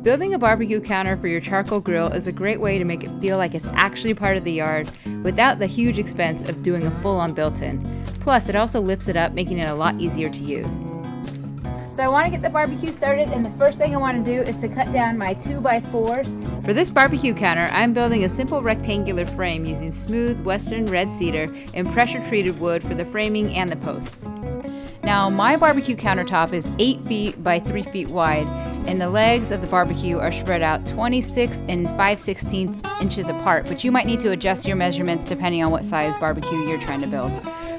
Building a barbecue counter for your charcoal grill is a great way to make it feel like it's actually part of the yard without the huge expense of doing a full-on built-in. Plus, it also lifts it up, making it a lot easier to use. So I want to get the barbecue started, and the first thing I want to do is to cut down my 2x4s. For this barbecue counter, I'm building a simple rectangular frame using smooth western red cedar and pressure-treated wood for the framing and the posts. Now, my barbecue countertop is 8 feet by 3 feet wide, and the legs of the barbecue are spread out 26 and 5/16 inches apart, but you might need to adjust your measurements depending on what size barbecue you're trying to build.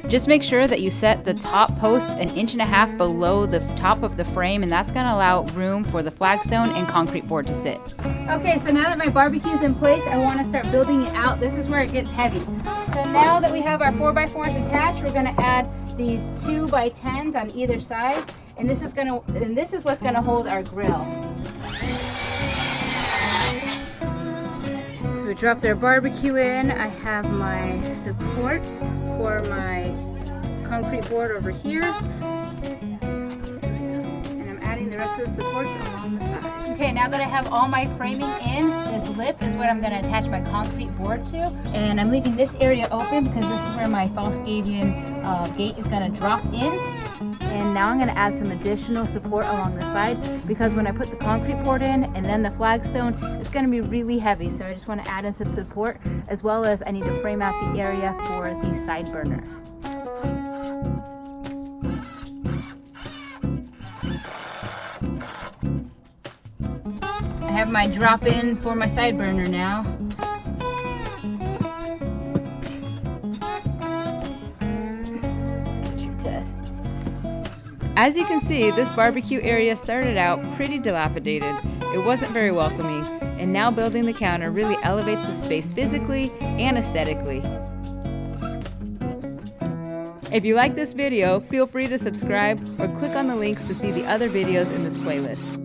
Just make sure that you set the top post 1.5 inches below the top of the frame, and that's going to allow room for the flagstone and concrete board to sit. Okay, so now that my barbecue is in place, I want to start building it out. This is where it gets heavy. So now that we have our 4x4s attached, we're going to add these 2x10s on either side, and this is what's going to hold our grill. So we dropped our barbecue in. I have my supports for my concrete board over here, and I'm adding the rest of the supports along the side. Okay, now that I have all my framing in, this lip is what I'm going to attach my concrete board to, and I'm leaving this area open because this is where my Falskavian gate is going to drop in. And now I'm going to add some additional support along the side, because when I put the concrete board in and then the flagstone, it's going to be really heavy. So I just want to add in some support, as well as I need to frame out the area for the side burner. I have my drop in for my side burner now. As you can see, this barbecue area started out pretty dilapidated. It wasn't very welcoming, and now building the counter really elevates the space physically and aesthetically. If you like this video, feel free to subscribe or click on the links to see the other videos in this playlist.